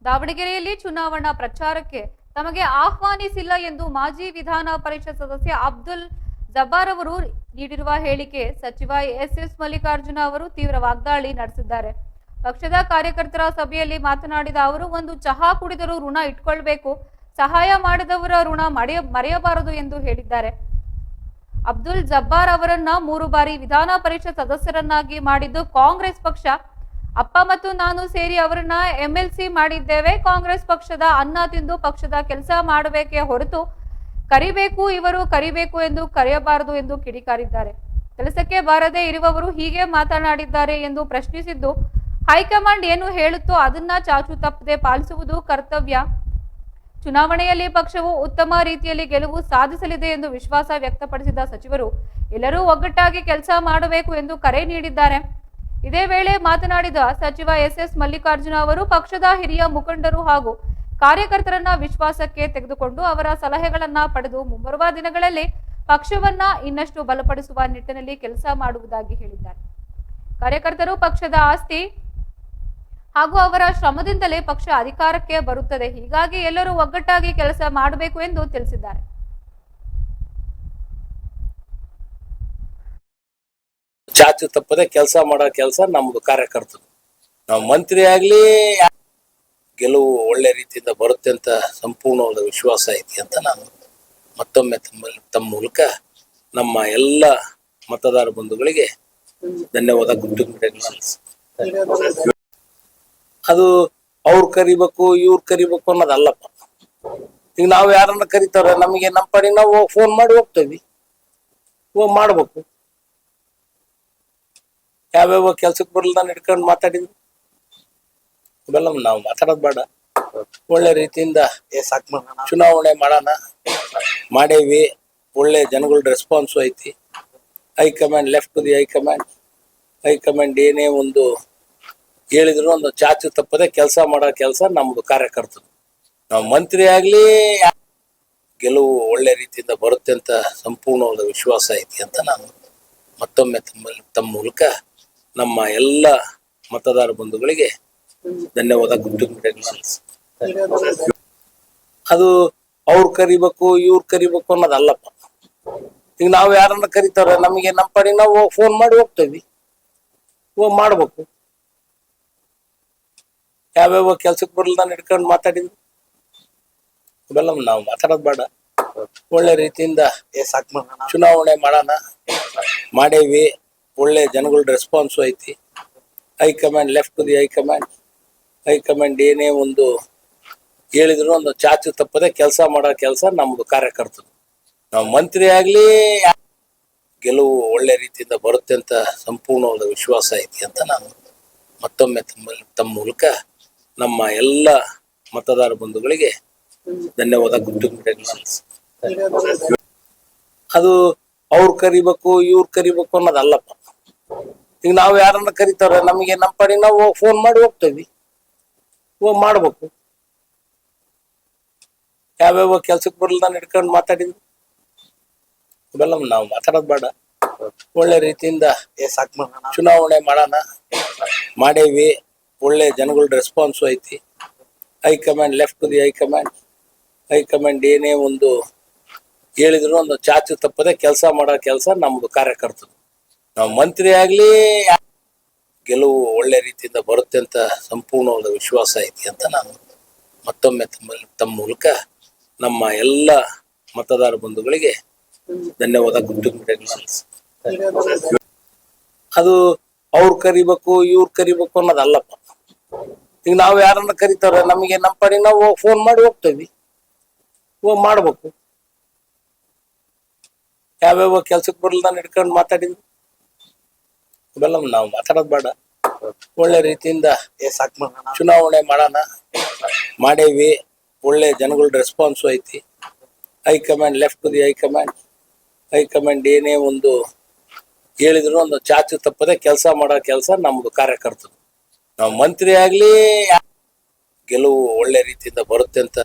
ದಾವಣಗೆರೆಯಲ್ಲಿ ಚುನಾವಣಾ ಪ್ರಚಾರಕ್ಕೆ ತಮಗೆ ಆಹ್ವಾನಿಸಿಲ್ಲ ಎಂದು ಮಾಜಿ ವಿಧಾನ ಪರಿಷತ್ ಸದಸ್ಯ ಅಬ್ದುಲ್ ಜಬ್ಬಾರ್ ಅವರು ನೀಡಿರುವ ಹೇಳಿಕೆ ಸಚಿವ ಎಸ್ ಮಲ್ಲಿಕಾರ್ಜುನ ಅವರು ತೀವ್ರ ವಾಗ್ದಾಳಿ ನಡೆಸಿದ್ದಾರೆ. ಪಕ್ಷದ ಕಾರ್ಯಕರ್ತರ ಸಭೆಯಲ್ಲಿ ಮಾತನಾಡಿದ ಅವರು, ಒಂದು ಚಹಾ ಕುಡಿದರೂ ಋಣ ಇಟ್ಕೊಳ್ಬೇಕು, ಸಹಾಯ ಮಾಡಿದವರ ಋಣ ಮರೆಯಬಾರದು ಎಂದು ಹೇಳಿದ್ದಾರೆ. ಅಬ್ದುಲ್ ಜಬ್ಬಾರ್ ಅವರನ್ನ 3 ಬಾರಿ ವಿಧಾನ ಪರಿಷತ್ ಸದಸ್ಯರನ್ನಾಗಿ ಮಾಡಿದ್ದು ಕಾಂಗ್ರೆಸ್ ಪಕ್ಷ. ಅಪ್ಪ ಮತ್ತು ನಾನು ಸೇರಿ ಅವರನ್ನ MLC ಮಾಡಿದ್ದೇವೆ. ಕಾಂಗ್ರೆಸ್ ಪಕ್ಷದ ಅನ್ನ ತಿಂದು ಪಕ್ಷದ ಕೆಲಸ ಮಾಡಬೇಕೇ ಹೊರತು ಇವರು ಕರಿಬೇಕು ಎಂದು ಕರೆಯಬಾರದು ಎಂದು ಕಿಡಿಕಾರಿದ್ದಾರೆ. ಕೆಲಸಕ್ಕೆ ಬಾರದೇ ಇರುವವರು ಹೀಗೆ ಮಾತನಾಡಿದ್ದಾರೆ ಎಂದು ಪ್ರಶ್ನಿಸಿದ್ದು, ಹೈಕಮಾಂಡ್ ಏನು ಹೇಳುತ್ತೋ ಅದನ್ನ ಚಾಚು ತಪ್ಪದೆ ಪಾಲಿಸುವುದು ಕರ್ತವ್ಯ. ಚುನಾವಣೆಯಲ್ಲಿ ಪಕ್ಷವು ಉತ್ತಮ ರೀತಿಯಲ್ಲಿ ಗೆಲುವು ಸಾಧಿಸಲಿದೆ ಎಂದು ವಿಶ್ವಾಸ ವ್ಯಕ್ತಪಡಿಸಿದ ಸಚಿವರು ಎಲ್ಲರೂ ಒಗ್ಗಟ್ಟಾಗಿ ಕೆಲಸ ಮಾಡಬೇಕು ಎಂದು ಕರೆ ನೀಡಿದ್ದಾರೆ. ಇದೇ ವೇಳೆ ಮಾತನಾಡಿದ ಸಚಿವ ಎಸ್ ಮಲ್ಲಿಕಾರ್ಜುನ ಅವರು ಪಕ್ಷದ ಹಿರಿಯ ಮುಖಂಡರು ಹಾಗೂ ಕಾರ್ಯಕರ್ತರನ್ನ ವಿಶ್ವಾಸಕ್ಕೆ ತೆಗೆದುಕೊಂಡು ಅವರ ಸಲಹೆಗಳನ್ನ ಪಡೆದು ಮುಂಬರುವ ದಿನಗಳಲ್ಲಿ ಪಕ್ಷವನ್ನ ಇನ್ನಷ್ಟು ಬಲಪಡಿಸುವ ನಿಟ್ಟಿನಲ್ಲಿ ಕೆಲಸ ಮಾಡುವುದಾಗಿ ಹೇಳಿದ್ದಾರೆ. ಕಾರ್ಯಕರ್ತರು ಪಕ್ಷದ ಆಸ್ತಿ ಹಾಗೂ ಅವರ ಶ್ರಮದಿಂದಲೇ ಪಕ್ಷ ಅಧಿಕಾರಕ್ಕೆ ಬರುತ್ತದೆ. ಹೀಗಾಗಿ ಎಲ್ಲರೂ ಒಗ್ಗಟ್ಟಾಗಿ ಕೆಲಸ ಮಾಡಬೇಕು ಎಂದು ತಿಳಿಸಿದ್ದಾರೆ. ಚಾಚು ತಪ್ಪದೆ ಕೆಲಸ ಮಾಡೋ ಕೆಲಸ ನಮ್ದು ಕಾರ್ಯಕರ್ತರು. ನಾವು ಮಂತ್ರಿ ಆಗ್ಲಿ ಗೆಲುವು ಒಳ್ಳೆ ರೀತಿಯಿಂದ ಬರುತ್ತೆ ಅಂತ ಸಂಪೂರ್ಣವಾದ ವಿಶ್ವಾಸ ಐತಿ ಅಂತ ನಾನು ಮತ್ತೊಮ್ಮೆ ತಮ್ಮ ಮೂಲಕ ನಮ್ಮ ಎಲ್ಲ ಮತದಾರ ಬಂಧುಗಳಿಗೆ ಧನ್ಯವಾದ ಅದು ಅವ್ರು ಕರಿಬೇಕು ಇವ್ರು ಕರಿಬೇಕು ಅನ್ನೋದಲ್ಲಪ್ಪ. ಈಗ ನಾವು ಯಾರನ್ನ ಕರಿತಾರ, ನಮಗೆ ನಮ್ಮ ಪಡಿ ನಾವು ಫೋನ್ ಮಾಡಿ ಹೋಗ್ತೇವಿ, ಮಾಡ್ಬೇಕು. ಯಾವ್ಯಾವ ಕೆಲ್ಸಕ್ಕೆ ಬರಲ್ಲ ಹಿಡ್ಕೊಂಡು ಮಾತಾಡಿದ್ವಿ, ಇವೆಲ್ಲ ನಾವು ಮಾತಾಡೋದು ಬೇಡ. ಒಳ್ಳೆ ರೀತಿಯಿಂದ ಚುನಾವಣೆ ಮಾಡೇವಿ. ಒಳ್ಳೆ ಜನಗಳ ರೆಸ್ಪಾನ್ಸು ಐತಿ. High command left to the high command ಏನೇ ಒಂದು ಹೇಳಿದ್ರು ಒಂದು ಚಾಚು ತಪ್ಪದೆ ಕೆಲಸ ಮಾಡೋ ಕೆಲಸ ನಮ್ದು ಕಾರ್ಯಕರ್ತರು. ನಾವು ಮಂತ್ರಿ ಆಗ್ಲಿ ಗೆಲುವು ಒಳ್ಳೆ ರೀತಿಯಿಂದ ಬರುತ್ತೆ ಅಂತ ಸಂಪೂರ್ಣವಾದ ವಿಶ್ವಾಸ ಐತಿ ಅಂತ ನಾನು ಮತ್ತೊಮ್ಮೆ ತಮ್ಮ ಮೂಲಕ ನಮ್ಮ ಎಲ್ಲ ಮತದಾರ ಬಂಧುಗಳಿಗೆ ಧನ್ಯವಾದ ಅದು ಅವ್ರು ಕರಿಬೇಕು ಇವ್ರು ಕರಿಬೇಕು ಅನ್ನೋದಲ್ಲಪ್ಪ. ಈಗ ನಾವು ಯಾರನ್ನ ಕರಿತಾರ, ನಮಗೆ ನಮ್ಮ ಪಡಿ ನಾವು ಫೋನ್ ಮಾಡಿ ಹೋಗ್ತೇವಿ, ಮಾಡ್ಬೇಕು. ಯಾವ್ಯಾವ ಕೆಲ್ಸಕ್ಕೆ ಬರಲ್ಲ ಹಿಡ್ಕೊಂಡು ಮಾತಾಡಿದ್ವಿ, ಇವೆಲ್ಲ ನಾವು ಮಾತಾಡೋದು ಬೇಡ. ಒಳ್ಳೆ ರೀತಿಯಿಂದ ಚುನಾವಣೆ ಮಾಡೇವಿ. ಒಳ್ಳೆ ಜನಗಳ ರೆಸ್ಪಾನ್ಸು ಐತಿ. High command left to the high command ಏನೇ ಒಂದು ಹೇಳಿದ್ರು ಒಂದು ಚಾಚು ತಪ್ಪದೆ ಕೆಲಸ ಮಾಡೋ ಕೆಲಸ ನಮ್ದು ಕಾರ್ಯಕರ್ತರು. ನಾವು ಮಂತ್ರಿ ಆಗ್ಲಿ ಗೆಲುವು ಒಳ್ಳೆ ರೀತಿಯಿಂದ ಬರುತ್ತೆ ಅಂತ ಸಂಪೂರ್ಣವಾದ ವಿಶ್ವಾಸ ಐತಿ ಅಂತ ನಾನು ಮತ್ತೊಮ್ಮೆ ತಮ್ಮ ಮೂಲಕ ನಮ್ಮ ಎಲ್ಲ ಮತದಾರ ಬಂಧುಗಳಿಗೆ ಧನ್ಯವಾದ ಅದು ಅವ್ರು ಕರಿಬೇಕು ಇವ್ರು ಕರಿಬೇಕು ಅನ್ನೋದಲ್ಲಪ್ಪ. ಈಗ ನಾವು ಯಾರನ್ನ ಕರಿತಾರ, ನಮಗೆ ನಮ್ಮ ಪಡಿ ನಾವು ಫೋನ್ ಮಾಡಿ ಹೋಗ್ತೇವಿ, ಮಾಡ್ಬೇಕು. ಯಾವ್ಯಾವ ಕೆಲ್ಸಕ್ಕೆ ಬರಲ್ಲ ಹಿಡ್ಕೊಂಡು ಮಾತಾಡಿದ್ವಿ, ಇವೆಲ್ಲ ನಾವು ಮಾತಾಡೋದು ಬೇಡ. ಒಳ್ಳೆ ರೀತಿಯಿಂದ ಚುನಾವಣೆ ಮಾಡೇವಿ. ಒಳ್ಳೆ ಜನಗಳ ರೆಸ್ಪಾನ್ಸು ಐತಿ. High command left to the high command ಏನೇ ಒಂದು ಹೇಳಿದ್ರು ಒಂದು ಚಾಚು ತಪ್ಪದೆ ಕೆಲಸ ಮಾಡೋ ಕೆಲಸ ನಮ್ದು ಕಾರ್ಯಕರ್ತರು. ನಾವು ಮಂತ್ರಿ ಆಗ್ಲಿ ಗೆಲುವು ಒಳ್ಳೆ ರೀತಿಯಿಂದ ಬರುತ್ತೆ ಅಂತ ಸಂಪೂರ್ಣವಾದ ವಿಶ್ವಾಸ ಐತಿ ಅಂತ ನಾನು ಮತ್ತೊಮ್ಮೆ ತಮ್ಮ ಮೂಲಕ ನಮ್ಮ ಎಲ್ಲ ಮತದಾರ ಬಂಧುಗಳಿಗೆ ಧನ್ಯವಾದ ಅದು ಅವ್ರು ಕರಿಬೇಕು ಇವ್ರು ಕರಿಬೇಕು ಅನ್ನೋದಲ್ಲಪ್ಪ. ಈಗ ನಾವು ಯಾರನ್ನ ಕರಿತಾರ, ನಮಗೆ ನಮ್ಮ ಪಡಿ ನಾವು ಫೋನ್ ಮಾಡಿ ಹೋಗ್ತೇವಿ, ಮಾಡ್ಬೇಕು. ಯಾವ್ಯಾವ ಕೆಲ್ಸಕ್ಕೆ ಬರಲ್ಲ ಹಿಡ್ಕೊಂಡು ಮಾತಾಡಿದ್ವಿ, ಇವೆಲ್ಲ ನಾವು ಮಾತಾಡೋದು ಬೇಡ. ಒಳ್ಳೆ ರೀತಿಯಿಂದ ಚುನಾವಣೆ ಮಾಡೇವಿ. ಒಳ್ಳೆ ಜನಗಳ ರೆಸ್ಪಾನ್ಸು ಐತಿ. High command left to the high command ಏನೇ ಒಂದು ಹೇಳಿದ್ರು ಒಂದು ಚಾಚು ತಪ್ಪದೆ ಕೆಲಸ ಮಾಡೋ ಕೆಲಸ ನಮ್ದು ಕಾರ್ಯಕರ್ತರು. ನಾವು ಮಂತ್ರಿ ಆಗ್ಲಿ ಗೆಲುವು ಒಳ್ಳೆ ರೀತಿಯಿಂದ ಬರುತ್ತೆ ಅಂತ